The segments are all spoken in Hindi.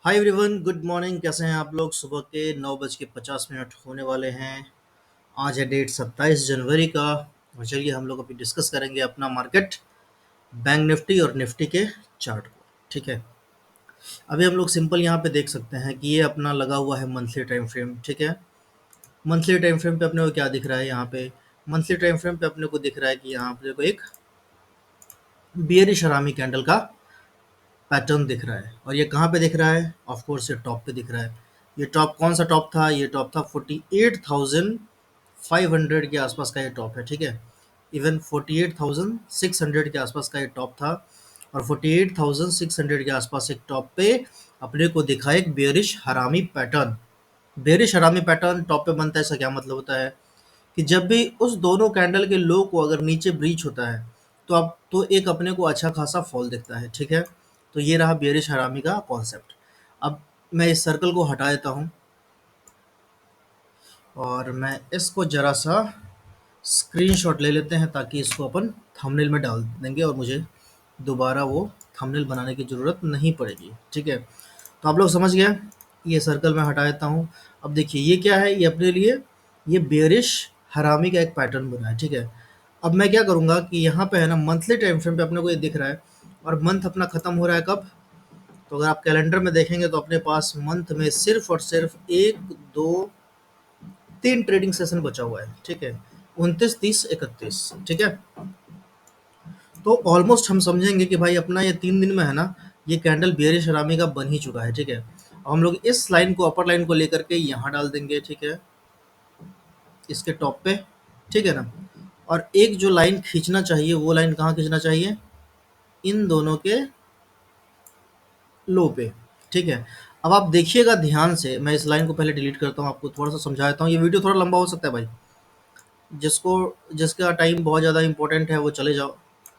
Hi everyone, good morning. कैसे हैं आप लोग? सुबह के 9:50 होने वाले हैं। आज है डेट 27 जनवरी का। और चलिए हम लोग अभी डिस्कस करेंगे अपना मार्केट, बैंक निफ्टी और निफ्टी के चार्ट को। ठीक है, अभी हम लोग सिंपल यहाँ पे देख सकते हैं कि ये अपना लगा हुआ है मंथली टाइम फ्रेम। ठीक है, मंथली टाइम फ्रेम पे अपने को क्या दिख रहा है? यहाँ पे मंथली टाइम फ्रेम पे अपने को दिख रहा है कि यहाँ पे देखो एक बियरिश हरामी कैंडल का पैटर्न दिख रहा है। और ये कहाँ पे दिख रहा है? ऑफ कोर्स ये टॉप पे दिख रहा है। ये टॉप कौन सा टॉप था? ये टॉप था 48,500 के आसपास का ये टॉप है। ठीक है, इवन 48,600 के आसपास का ये टॉप था। और 48,600 के आसपास एक टॉप पे अपने को दिखा एक बेरिश हरामी पैटर्न। बेरिश हरामी पैटर्न टॉप पे बनता है, इसका क्या मतलब होता है कि जब भी उस दोनों कैंडल के लो को अगर नीचे ब्रीच होता है तो अब तो एक अपने को अच्छा खासा फॉल दिखता है। ठीक है, तो ये रहा बेरिश हरामी का कॉन्सेप्ट। अब मैं इस सर्कल को हटा देता हूँ और मैं इसको जरा सा स्क्रीनशॉट ले लेते हैं ताकि इसको अपन थंबनेल में डाल देंगे और मुझे दोबारा वो थंबनेल बनाने की ज़रूरत नहीं पड़ेगी। ठीक है, तो आप लोग समझ गए। ये सर्कल मैं हटा देता हूँ। अब देखिए ये क्या है, ये अपने लिए ये बेरिश हरामी का एक पैटर्न बना है। ठीक है, अब मैं क्या करूँगा कि यहाँ पे है ना मंथली टाइम फ्रेम पे अपने को ये दिख रहा है और मंथ अपना ख़त्म हो रहा है कब? तो अगर आप कैलेंडर में देखेंगे तो अपने पास मंथ में सिर्फ और सिर्फ एक, दो, तीन ट्रेडिंग सेशन बचा हुआ है। ठीक है, 29, 30, 31। ठीक है, तो ऑलमोस्ट हम समझेंगे कि भाई अपना ये 3 दिन में है ना ये कैंडल बेरिश हरामी का बन ही चुका है। ठीक है, अब हम लोग इस लाइन को, अपर लाइन को लेकर के यहाँ डाल देंगे। ठीक है, इसके टॉप पे। ठीक है ना, और एक जो लाइन खींचना चाहिए वो लाइन कहाँ खींचना चाहिए? इन दोनों के लो पे। ठीक है, अब आप देखिएगा ध्यान से। मैं इस लाइन को पहले डिलीट करता हूँ, आपको थोड़ा सा समझा देता हूँ। ये वीडियो थोड़ा लंबा हो सकता है भाई, जिसको जिसका टाइम बहुत ज़्यादा इंपॉर्टेंट है वो चले जाओ,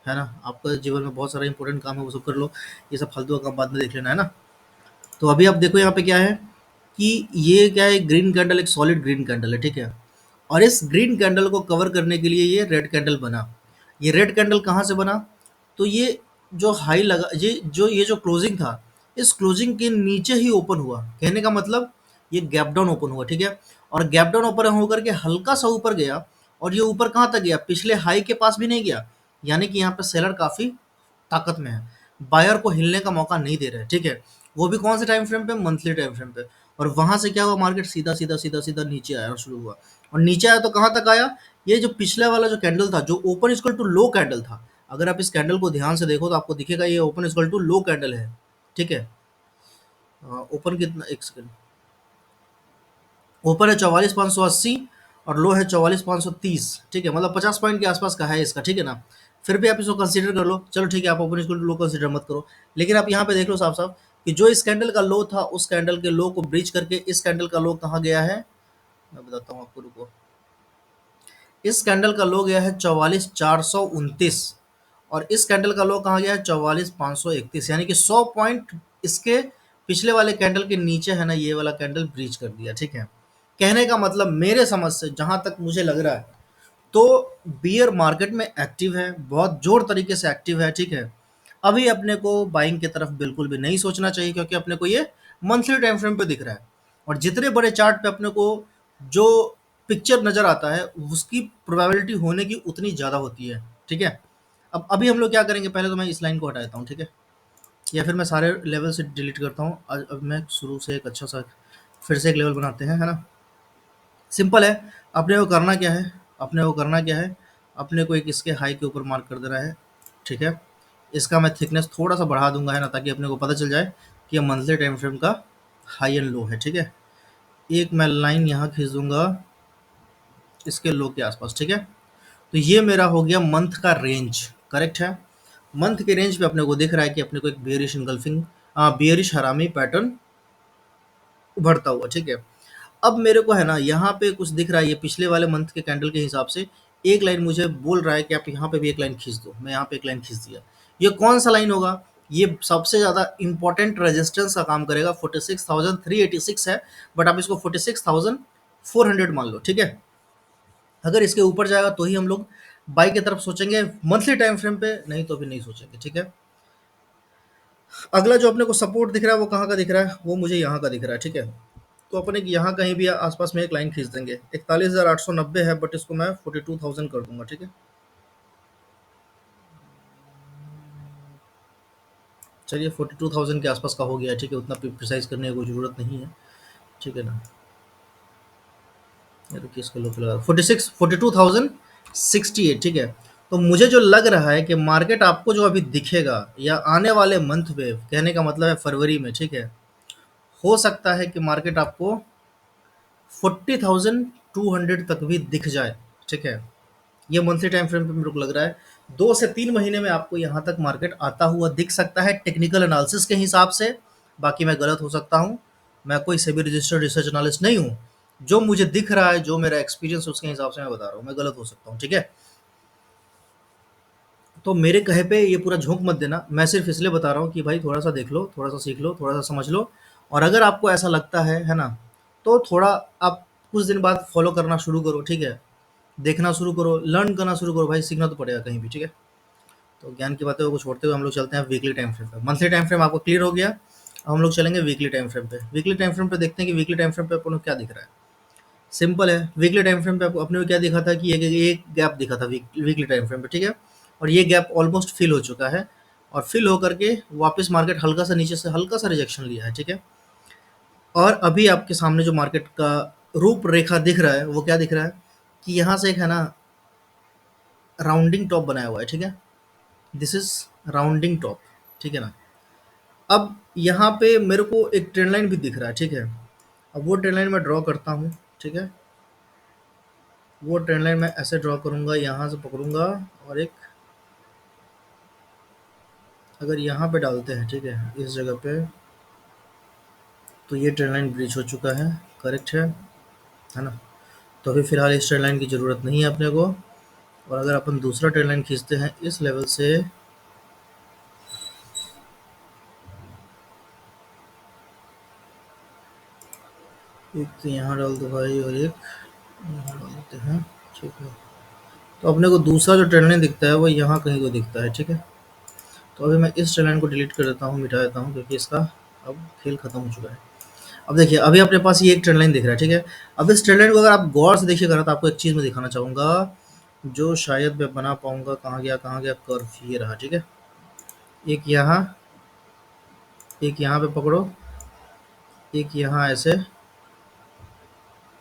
है ना। आपका जीवन में बहुत सारा इंपॉर्टेंट काम है, वो सब कर लो। ये सब फालतू का काम बाद में देख लेना, है ना। तो अभी आप देखो यहाँ पे क्या है कि ये क्या है, ग्रीन कैंडल, एक सॉलिड ग्रीन कैंडल है। ठीक है, और इस ग्रीन कैंडल को कवर करने के लिए ये रेड कैंडल बना। ये रेड कैंडल कहाँ से बना? तो ये जो हाई लगा, ये जो क्लोजिंग था, इस क्लोजिंग के नीचे ही ओपन हुआ। कहने का मतलब ये गैप डाउन ओपन हुआ। ठीक है, और गैप डाउन ओपन होकर के हल्का सा ऊपर गया और ये ऊपर कहाँ तक गया? पिछले हाई के पास भी नहीं गया। यानी कि यहाँ पे सेलर काफ़ी ताकत में है, बायर को हिलने का मौका नहीं दे रहे। ठीक है, वो भी कौन से टाइम फ्रेम पे? मंथली टाइम फ्रेम पे। और वहां से क्या हुआ? मार्केट सीधा सीधा सीधा सीधा नीचे आया शुरू हुआ। और नीचे आया तो कहाँ तक आया? ये जो पिछला वाला जो कैंडल था, जो open equal to low candle था, अगर आप इस कैंडल को ध्यान से देखो तो आपको दिखेगा ये open equal to low candle है। ठीक है, ओपन कितना, एक सेकंड, ओपन है 44,580 और लो है 44,530। ठीक है, मतलब 50 पॉइंट के आसपास का है इसका। ठीक है ना, फिर भी आप इसको कंसीडर कर लो। चलो ठीक है, आप open equal to low consider मत करो, लेकिन आप यहाँ पे देख लो साफ साफ कि जो इस कैंडल का लो था उस कैंडल के लो को ब्रीच करके इस कैंडल का लो कहाँ गया है? मैं बताता हूँ आपको, रुको। इस कैंडल का लो गया है 44,429 और इस कैंडल का लो कहाँ गया है? 44,531। यानी कि 100 पॉइंट इसके पिछले वाले कैंडल के नीचे है ना, ये वाला कैंडल ब्रीच कर दिया। ठीक है, कहने का मतलब मेरे समझ से जहां तक मुझे लग रहा है तो बियर मार्केट में एक्टिव है, बहुत जोर तरीके से एक्टिव है। ठीक है, अभी अपने को बाइंग की तरफ बिल्कुल भी नहीं सोचना चाहिए क्योंकि अपने को ये मंथली टाइम फ्रेम पे दिख रहा है। और जितने बड़े चार्ट पे अपने को जो पिक्चर नज़र आता है उसकी प्रोबेबिलिटी होने की उतनी ज़्यादा होती है। ठीक है, अब अभी हम लोग क्या करेंगे, पहले तो मैं इस लाइन को हटा देता हूँ। ठीक है, या फिर मैं सारे लेवल से डिलीट करता हूँ। अब मैं शुरू से एक अच्छा सा फिर से एक लेवल बनाते हैं, है ना। सिंपल है, अपने को करना क्या है? अपने को करना क्या है? अपने को एक इसके हाई के ऊपर मार्क कर देना है। ठीक है, इसका मैं थिकनेस थोड़ा सा बढ़ा दूंगा, है ना, ताकि अपने को पता चल जाए कि ये मंथली टाइम फ्रेम का हाई एंड लो है। ठीक है, एक मैं लाइन यहाँ खींच दूंगा इसके लो के आसपास। ठीक है, तो ये मेरा हो गया मंथ का रेंज। करेक्ट है, मंथ के रेंज पे अपने को दिख रहा है कि अपने को एक बेयरिश इनगल्फिंग, बेयरिश हरामी पैटर्न उभरता हुआ। ठीक है, अब मेरे को है ना यहाँ पे कुछ दिख रहा है, ये पिछले वाले मंथ के कैंडल के हिसाब से एक लाइन मुझे बोल रहा है कि आप यहाँ पे भी एक लाइन खींच दो। मैं यहाँ पे एक लाइन खींच दिया। ये कौन सा लाइन होगा? ये सबसे ज़्यादा इंपॉर्टेंट रेजिस्टेंस का काम करेगा। 46,386 है, बट आप इसको 46,400 मान लो। ठीक है, अगर इसके ऊपर जाएगा तो ही हम लोग बाई की तरफ सोचेंगे, मंथली टाइम फ्रेम पे नहीं तो भी नहीं सोचेंगे। ठीक है, अगला जो अपने को सपोर्ट दिख रहा है वो कहाँ का दिख रहा है, वो मुझे यहाँ का दिख रहा है, ठीक है। तो अपन एक यहाँ कहीं भी आसपास में एक लाइन खींच देंगे, 41,890 है, बट इसको मैं 42,000 कर दूंगा, ठीक है। चलिए 42,000 के आसपास का हो गया, ठीक है, उतना प्रिसाइज करने की कोई ज़रूरत नहीं है, ठीक है ना। ये रुकिए, इसको लोग लगा 46 42,068, ठीक है। तो मुझे जो लग रहा है कि मार्केट आपको जो अभी दिखेगा या आने वाले मंथ में, कहने का मतलब है फरवरी में, ठीक है, हो सकता है कि मार्केट आपको 40,200 तक भी दिख जाए, ठीक है। ये मंथली टाइम फ्रेम पे मेरे को लग रहा है 2 से 3 महीने में आपको यहाँ तक मार्केट आता हुआ दिख सकता है टेक्निकल एनालिसिस के हिसाब से। बाकी मैं गलत हो सकता हूँ, मैं कोई सेबी रजिस्टर्ड रिसर्च एनालिस्ट नहीं हूँ। जो मुझे दिख रहा है, जो मेरा एक्सपीरियंस है, उसके हिसाब से मैं बता रहा हूँ, मैं गलत हो सकता हूँ, ठीक है। तो मेरे कहे पे ये पूरा झोंक मत देना, मैं सिर्फ इसलिए बता रहा हूँ कि भाई थोड़ा सा देख लो, थोड़ा सा सीख लो, थोड़ा सा समझ लो। और अगर आपको ऐसा लगता है ना, तो थोड़ा आप कुछ दिन बाद फॉलो करना शुरू करो, ठीक है। देखना शुरू करो, लर्न करना शुरू करो, भाई सीखना तो पड़ेगा कहीं भी, ठीक है। तो ज्ञान की बातें को छोड़ते हुए हम लोग चलते हैं वीकली टाइम फ्रेम पे। मंथली टाइम फ्रेम आपको क्लियर हो गया, अब हम लोग चलेंगे वीकली टाइम फ्रेम पे। वीकली टाइम फ्रेम पे देखते हैं कि वीकली टाइम फ्रेम पे अपन को क्या दिख रहा है। सिंपल है, वीकली टाइम फ्रेम पे आपको अपने को क्या दिखा था कि एक गैप दिखा था वीकली टाइम फ्रेम पे, ठीक है। और ये गैप ऑलमोस्ट फिल हो चुका है, और फिल होकर के वापस मार्केट हल्का सा नीचे से हल्का सा रिजेक्शन लिया है, ठीक है। और अभी आपके सामने जो मार्केट का रूपरेखा दिख रहा है वो क्या दिख रहा है कि यहाँ से एक है ना राउंडिंग टॉप बनाया हुआ है, ठीक है। दिस इज राउंडिंग टॉप, ठीक है ना। अब यहाँ पे मेरे को एक ट्रेंड लाइन भी दिख रहा है, ठीक है। अब वो ट्रेंड लाइन मैं ड्रॉ करता हूँ, ठीक है। वो ट्रेंड लाइन मैं ऐसे ड्रॉ करूँगा, यहाँ से पकड़ूंगा, और एक अगर यहाँ पे डालते हैं, ठीक है, इस जगह पे, तो ये ट्रेंड लाइन ब्रीच हो चुका है, करेक्ट है ना। तो अभी फ़िलहाल इस ट्रेंड लाइन की ज़रूरत नहीं है अपने को। और अगर अपन दूसरा ट्रेंड लाइन खींचते हैं इस लेवल से, एक तो यहाँ डाल दो भाई, और एक यहाँ डाल देते हैं, ठीक है। तो अपने को दूसरा जो ट्रेंड लाइन दिखता है वो यहाँ कहीं को दिखता है, ठीक है। तो अभी मैं इस ट्रेंड लाइन को डिलीट कर देता हूँ, मिटा देता हूँ, क्योंकि इसका अब खेल खत्म हो चुका है। अब देखिए, अभी अपने पास ये एक ट्रेंड लाइन दिख रहा है, ठीक है। अब इस ट्रेंड लाइन को अगर आप गौर से देखिएगा ना, तो आपको एक चीज़ मैं दिखाना चाहूँगा, जो शायद मैं बना पाऊँगा। कहाँ गया कर्व, ये रहा, ठीक है। एक यहाँ, एक यहाँ पे पकड़ो, एक यहाँ ऐसे,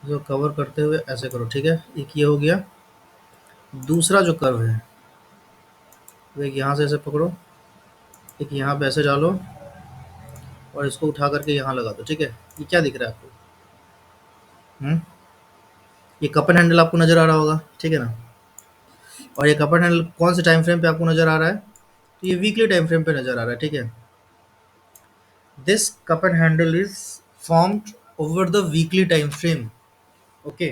जो कवर करते हुए ऐसे करो, ठीक है। एक ये हो गया। दूसरा जो कर्व है वो एक यहाँ से ऐसे पकड़ो, एक यहाँ पे ऐसे डालो, और इसको उठा करके यहाँ लगा दो, ठीक है। ये क्या दिख रहा है आपको? ये कप एंड हैंडल आपको नज़र आ रहा होगा, ठीक है ना। और ये कप एंड हैंडल कौन से टाइम फ्रेम पे आपको नज़र आ रहा है? तो ये वीकली टाइम फ्रेम पे नज़र आ रहा है, ठीक है। This cup and handle is formed over the weekly time frame, okay.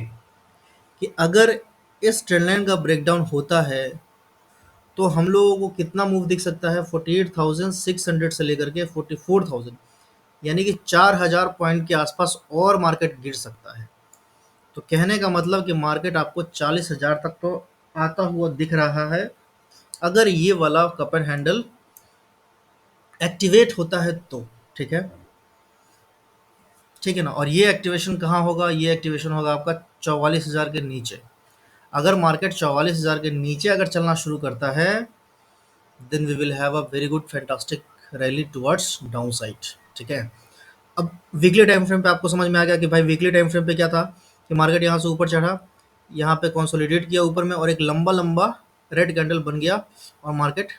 कि अगर इस ट्रेंड लाइन का ब्रेकडाउन होता है तो हम लोगों को कितना मूव दिख सकता है? 48,600 से लेकर के 44,000, यानी कि 4,000 पॉइंट के आसपास और मार्केट गिर सकता है। तो कहने का मतलब कि मार्केट आपको 40,000 तक तो आता हुआ दिख रहा है, अगर ये वाला कप एंड हैंडल एक्टिवेट होता है तो, ठीक है, ठीक है ना। और ये एक्टिवेशन कहाँ होगा? ये एक्टिवेशन होगा आपका 44,000 के नीचे। अगर मार्केट 44,000 के नीचे अगर चलना शुरू करता है, then we will have a very good fantastic rally towards down side, ठीक है। अब वीकली टाइम फ्रेम पे आपको समझ में आ गया कि भाई वीकली टाइम फ्रेम पे क्या था, कि मार्केट यहाँ से ऊपर चढ़ा, यहाँ पे कंसोलिडेट किया ऊपर में, और एक लंबा लंबा रेड कैंडल बन गया, और मार्केट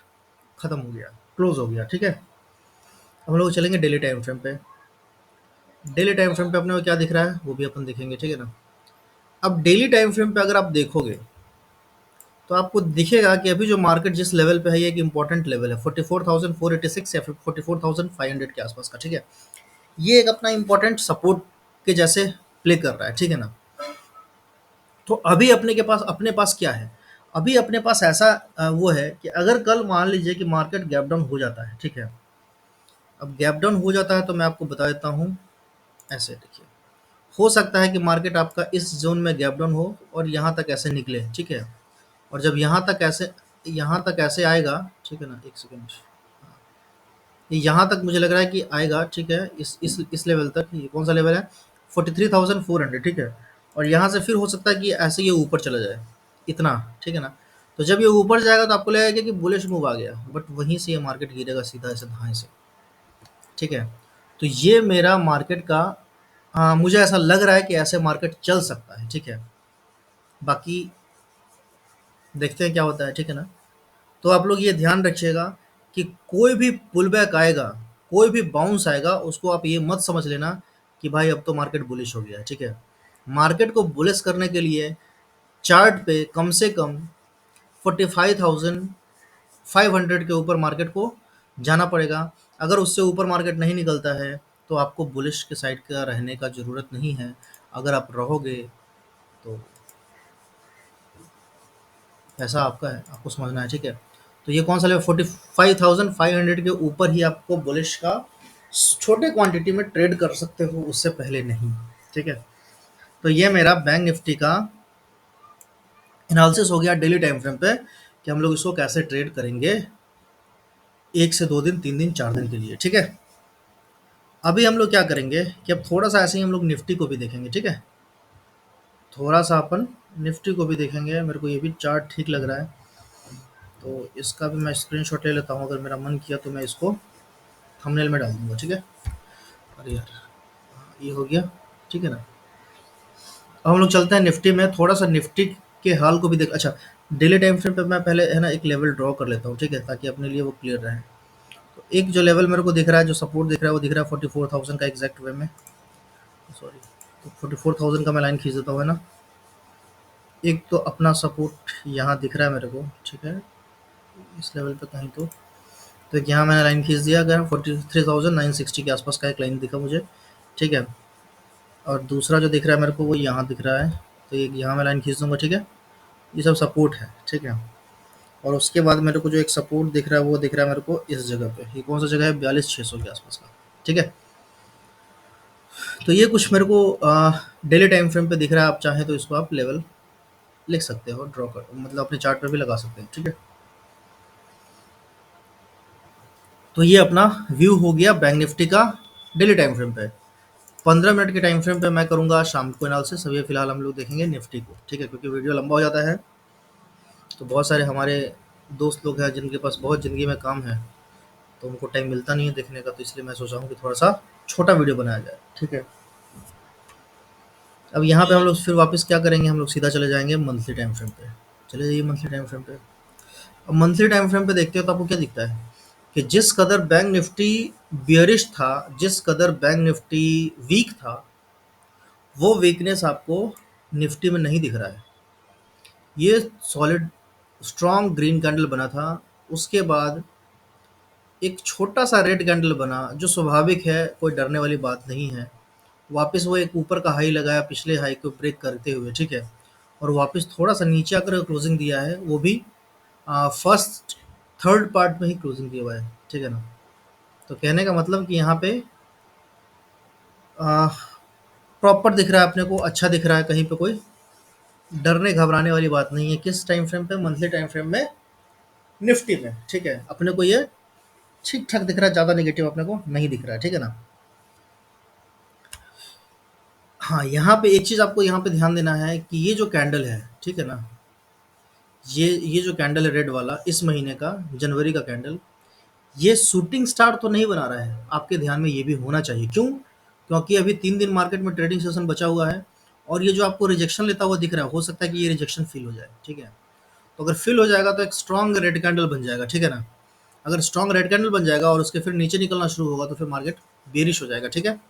खत्म हो गया, क्लोज हो गया, ठीक है। अब हम लोग चलेंगे डेली टाइम फ्रेम पे। डेली टाइम फ्रेम पे अपने को क्या दिख रहा है वो भी अपन देखेंगे, ठीक है ना। अब डेली टाइम फ्रेम पे अगर आप देखोगे तो आपको दिखेगा कि अभी जो मार्केट जिस लेवल पे है, ये एक इंपॉर्टेंट लेवल है 44,486 या फिर 44,500 के आसपास का, ठीक है। ये एक अपना इंपॉर्टेंट सपोर्ट के जैसे प्ले कर रहा है, ठीक है ना। तो अभी अपने पास क्या है? अभी अपने पास ऐसा वो है कि अगर कल मान लीजिए कि मार्केट गैप डाउन हो जाता है, ठीक है। अब गैप डाउन हो जाता है तो मैं आपको बता देता हूँ, ऐसे देखिए, हो सकता है कि मार्केट आपका इस जोन में गैप डाउन हो और यहाँ तक ऐसे निकले, ठीक है। और जब यहाँ तक ऐसे आएगा, ठीक है ना, एक सेकेंड, ये यहाँ तक मुझे लग रहा है कि आएगा, ठीक है, इस लेवल तक। ये कौन सा लेवल है? 43,400, ठीक है। और यहाँ से फिर हो सकता है कि ऐसे ये ऊपर चला जाए इतना, ठीक है ना। तो जब ये ऊपर जाएगा तो आपको लगेगा कि बुलिश मूव आ गया, बट वहीं से ये मार्केट गिरेगा सीधा ऐसे धाए से, ठीक है। तो ये मेरा मार्केट का मुझे ऐसा लग रहा है कि ऐसे मार्केट चल सकता है, ठीक है। बाकी देखते हैं क्या होता है, ठीक है ना। तो आप लोग ये ध्यान रखिएगा कि कोई भी पुल बैक आएगा, कोई भी बाउंस आएगा, उसको आप ये मत समझ लेना कि भाई अब तो मार्केट बुलिश हो गया है, ठीक है। मार्केट को बुलिश करने के लिए चार्ट पे कम से कम 45,500 के ऊपर मार्केट को जाना पड़ेगा। अगर उससे ऊपर मार्केट नहीं निकलता है तो आपको बुलिश के साइड का रहने का ज़रूरत नहीं है। अगर आप रहोगे तो ऐसा आपका है, आपको समझना है, ठीक है। तो ये कौन सा लेवल? 45,500 के ऊपर ही आपको बुलिश का छोटे क्वांटिटी में ट्रेड कर सकते हो, उससे पहले नहीं, ठीक है। तो ये मेरा बैंक निफ्टी का एनालिसिस हो गया डेली टाइम फ्रेम पे कि हम लोग इसको कैसे ट्रेड करेंगे 1 से 2 दिन, 3 दिन, 4 दिन के लिए, ठीक है। अभी हम लोग क्या करेंगे कि अब थोड़ा सा ऐसे ही हम लोग निफ्टी को भी देखेंगे, ठीक है। थोड़ा सा अपन निफ्टी को भी देखेंगे। मेरे को ये भी चार्ट ठीक लग रहा है, तो इसका भी मैं स्क्रीनशॉट ले लेता हूँ। अगर मेरा मन किया तो मैं इसको थंबनेल में डाल दूंगा, ठीक है। अरे यार, ये हो गया, ठीक है ना। अब हम लोग चलते हैं निफ्टी में। थोड़ा सा निफ्टी के हाल को भी देख, अच्छा, डेली टाइम फ्रेम पे मैं पहले है ना एक लेवल ड्रॉ कर लेता हूँ, ठीक है, ताकि अपने लिए वो क्लियर रहे। तो एक जो लेवल मेरे को दिख रहा है, जो सपोर्ट दिख रहा है, वो दिख रहा है 44,000 का एग्जैक्ट वे में, सॉरी। तो 44,000 का मैं लाइन खींच देता हूँ, है ना। एक तो अपना सपोर्ट यहाँ दिख रहा है मेरे को, ठीक है, इस लेवल पे कहीं तो एक यहाँ मैंने लाइन खींच दिया। अगर 43,960 के आसपास का एक लाइन दिखा मुझे, ठीक है। और दूसरा जो दिख रहा है मेरे को वो यहाँ दिख रहा है, तो एक यहाँ मैं लाइन खींच दूंगा, ठीक है। ये सब सपोर्ट है, ठीक है। और उसके बाद मेरे को जो एक सपोर्ट दिख रहा है वो दिख रहा है मेरे को इस जगह पे। ये कौन सा जगह है? 42,600 के आसपास का, ठीक है। तो ये कुछ मेरे को डेली टाइम फ्रेम पे दिख रहा है। आप चाहें तो इसको आप लेवल लिख सकते हो, ड्रॉ कर, मतलब अपने चार्ट पे भी लगा सकते हैं, ठीक है। तो ये अपना व्यू हो गया बैंक निफ्टी का डेली टाइम फ्रेम पे। 15 मिनट के टाइम फ्रेम पे मैं करूंगा शाम को एनालिसिस। अभी फिलहाल हम लोग देखेंगे निफ्टी को, ठीक है, क्योंकि वीडियो लंबा हो जाता है। तो बहुत सारे हमारे दोस्त लोग हैं जिनके पास बहुत ज़िंदगी में काम है, तो उनको टाइम मिलता नहीं है देखने का, तो इसलिए मैं सोचा हूँ कि थोड़ा सा छोटा वीडियो बनाया जाए, ठीक है। अब यहाँ पे हम लोग फिर वापस क्या करेंगे, हम लोग सीधा चले जाएंगे मंथली टाइम फ्रेम पे। चले जाइए मंथली टाइम फ्रेम पे। अब मंथली टाइम फ्रेम पे देखते हो तो आपको क्या दिखता है कि जिस कदर बैंक निफ्टी बियरिश था, जिस कदर बैंक निफ्टी वीक था, वो वीकनेस आपको निफ्टी में नहीं दिख रहा है। ये सॉलिड स्ट्रॉन्ग ग्रीन कैंडल बना था, उसके बाद एक छोटा सा रेड कैंडल बना, जो स्वाभाविक है, कोई डरने वाली बात नहीं है। वापस वो एक ऊपर का हाई लगाया पिछले हाई को ब्रेक करते हुए, ठीक है। और वापस थोड़ा सा नीचे आकर क्लोजिंग दिया है, वो भी फर्स्ट थर्ड पार्ट में ही क्लोजिंग दिया हुआ है, ठीक है ना। तो कहने का मतलब कि यहाँ पे प्रॉपर दिख रहा है अपने को, अच्छा दिख रहा है, कहीं पे कोई डरने घबराने वाली बात नहीं है। किस टाइम फ्रेम पे? मंथली टाइम फ्रेम में, निफ्टी में, ठीक है। अपने को ये ठीक ठाक दिख रहा है, ज़्यादा नेगेटिव अपने को नहीं दिख रहा है, ठीक है ना। हाँ, यहाँ पे एक चीज़ आपको यहाँ पे ध्यान देना है कि ये जो कैंडल है, ठीक है ना, ये जो कैंडल है रेड वाला, इस महीने का जनवरी का कैंडल, ये शूटिंग स्टार तो नहीं बना रहा है। आपके ध्यान में ये भी होना चाहिए। क्यों? क्योंकि अभी 3 दिन मार्केट में ट्रेडिंग सेशन बचा हुआ है, और ये जो आपको रिजेक्शन लेता हुआ दिख रहा है, हो सकता है कि ये रिजेक्शन फिल हो जाए, ठीक है। तो अगर फिल हो जाएगा तो एक स्ट्रॉन्ग रेड कैंडल बन जाएगा, ठीक है ना। अगर स्ट्रॉन्ग रेड कैंडल बन जाएगा और उसके फिर नीचे निकलना शुरू होगा तो फिर मार्केट बेरिश हो जाएगा, ठीक है।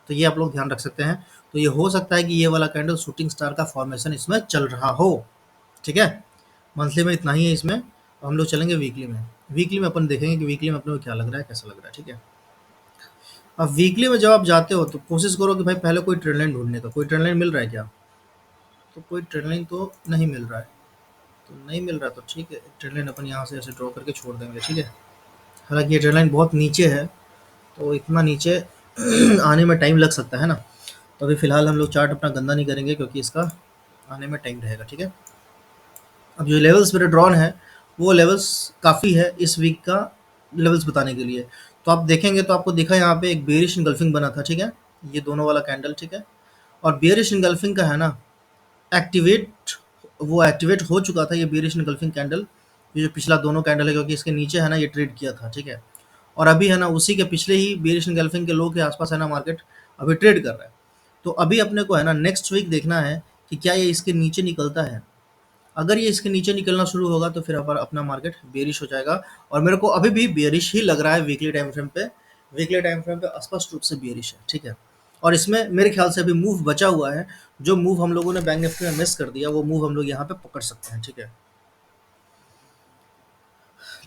तो ये आप लोग ध्यान रख सकते हैं। तो ये हो सकता है कि ये वाला कैंडल शूटिंग स्टार का फॉर्मेशन इसमें चल रहा हो, ठीक है। मंथली में इतना ही है इसमें। अब हम लोग चलेंगे वीकली में। वीकली में अपन देखेंगे कि वीकली में अपने को क्या लग रहा है, कैसा लग रहा है, ठीक है। अब वीकली में जब आप जाते हो तो कोशिश करो कि भाई पहले कोई ट्रेंड लाइन ढूंढने का। कोई ट्रेंड लाइन मिल रहा है क्या? तो कोई ट्रेंड लाइन तो नहीं मिल रहा है। तो नहीं मिल रहा तो ठीक है, ट्रेंड लाइन अपन यहाँ से ऐसे ड्रॉ करके छोड़ देंगे, ठीक है। हालांकि ये ट्रेंड लाइन बहुत नीचे है, तो इतना नीचे आने में टाइम लग सकता है ना। तो अभी फ़िलहाल हम लोग चार्ट अपना गंदा नहीं करेंगे, क्योंकि इसका आने में टाइम रहेगा, ठीक है। अब जो लेवल्स मेरे ड्रॉन है, वो लेवल्स काफ़ी है इस वीक का लेवल्स बताने के लिए। तो आप देखेंगे तो आपको दिखा यहाँ पे एक बेयरिश इनगल्फिंग बना था, ठीक है, ये दोनों वाला कैंडल, ठीक है, और बेयरिश इनगल्फिंग का है ना एक्टिवेट, वो एक्टिवेट हो चुका था ये बेयरिश इनगल्फिंग कैंडल, ये जो पिछला दोनों कैंडल है, क्योंकि इसके नीचे है ना ये ट्रेड किया था, ठीक है, और अभी है ना उसी के पिछले ही बेयरिश इनगल्फिंग के लो के आसपास है ना मार्केट अभी ट्रेड कर रहा है। तो अभी अपने को है ना नेक्स्ट वीक देखना है कि क्या ये इसके नीचे निकलता है। अगर ये इसके नीचे निकलना शुरू होगा तो फिर अपना मार्केट बेयरिश हो जाएगा, और मेरे को अभी भी बेयरिश ही लग रहा है वीकली टाइम फ्रेम पे। वीकली टाइम फ्रेम पे स्पष्ट रूप से बेयरिश है, ठीक है, और इसमें मेरे ख्याल से अभी मूव बचा हुआ है। जो मूव हम लोगों ने बैंक निफ्टी में मिस कर दिया वो मूव हम लोग यहाँ पे पकड़ सकते हैं, ठीक है।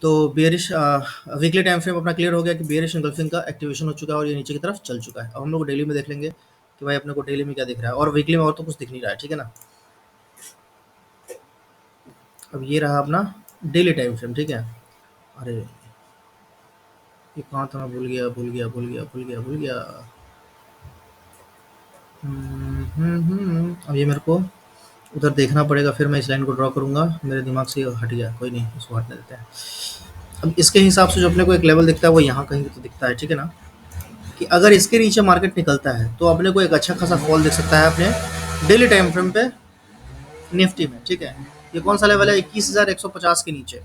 तो बेयरिश वीकली टाइम फ्रेम अपना क्लियर हो गया कि बेयरिश एंगल्फिंग का एक्टिवेशन हो चुका है और ये नीचे की तरफ चल चुका है। अब हम लोग डेली में देख लेंगे कि भाई अपने को डेली में क्या दिख रहा है, और वीकली में और तो कुछ दिख नहीं रहा है, ठीक है ना। अब ये रहा अपना डेली टाइम फ्रेम, ठीक है। अरे ये कहाँ था, मैं भूल गया। अब ये मेरे को उधर देखना पड़ेगा, फिर मैं इस लाइन को ड्रॉ करूंगा, मेरे दिमाग से ये हट गया, कोई नहीं, इसको हटने देते हैं। अब इसके हिसाब से जो अपने को एक लेवल दिखता है वो यहाँ कहीं तो दिखता है, ठीक है ना, कि अगर इसके नीचे मार्केट निकलता है तो अपने को एक अच्छा खासा फॉल दिख सकता है अपने डेली टाइम फ्रेम पे निफ्टी में, ठीक है। ये कौन सा लेवल है, 21,150 के नीचे।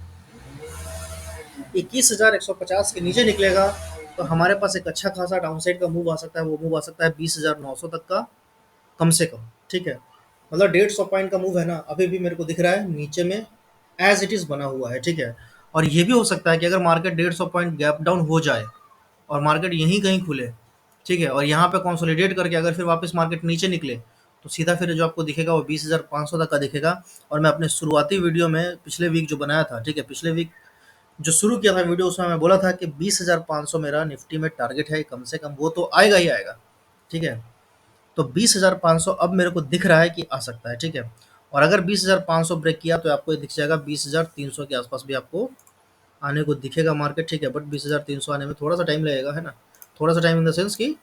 21,150 के नीचे निकलेगा तो हमारे पास एक अच्छा खासा डाउनसाइड का मूव आ सकता है, वो मूव आ सकता है 20,900 तक का, कम से कम, ठीक है। मतलब 150 पॉइंट का मूव है ना अभी भी मेरे को दिख रहा है नीचे में एज इट इज बना हुआ है, ठीक है। और ये भी हो सकता है कि अगर मार्केट 150 पॉइंट गैप डाउन हो जाए और मार्केट यहीं कहीं खुले, ठीक है, और यहाँ पे कंसोलिडेट करके अगर फिर वापस मार्केट नीचे निकले तो सीधा फिर जो आपको दिखेगा वो 20,500 तक का दिखेगा। और मैं अपने शुरुआती वीडियो में पिछले वीक जो बनाया था, ठीक है, पिछले वीक जो शुरू किया था वीडियो, उसमें मैं बोला था कि 20,500 मेरा निफ्टी में टारगेट है कम से कम, वो तो आएगा ही आएगा, ठीक है। तो 20,500 अब मेरे को दिख रहा है कि आ सकता है, ठीक है। और अगर 20,500 ब्रेक किया तो आपको ये दिख जाएगा 20,300 के आसपास भी आपको आने को दिखेगा मार्केट, ठीक है। बट 20,300 आने में थोड़ा सा टाइम लगेगा, है ना, थोड़ा सा टाइम इन द सेंस कि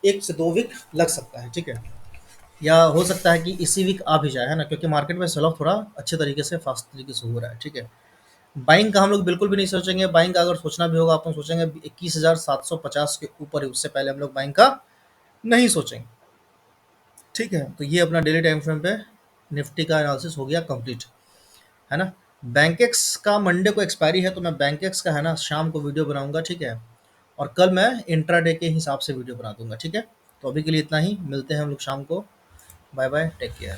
1 से 2 वीक लग सकता है, ठीक है। या हो सकता है कि इसी वीक आ भी जाए, है ना, क्योंकि मार्केट में सेल ऑफ थोड़ा अच्छे तरीके से फास्ट तरीके से हो रहा है, ठीक है। बाइंग का हम लोग बिल्कुल भी नहीं सोचेंगे, बाइंग का अगर सोचना भी होगा अपन सोचेंगे 21,750 के ऊपर ही, उससे पहले हम लोग बाइंग का नहीं सोचेंगे, ठीक है। तो ये अपना डेली टाइम फ्रेम पे निफ्टी का एनालिसिस हो गया कंप्लीट, है ना। बैंकेक्स का मंडे को एक्सपायरी है तो मैं बैंकेक्स का है ना शाम को वीडियो बनाऊंगा, ठीक है, और कल मैं इंट्राडे के हिसाब से वीडियो बना दूंगा, ठीक है। तो अभी के लिए इतना ही, मिलते हैं हम लोग शाम को। Bye bye, take care.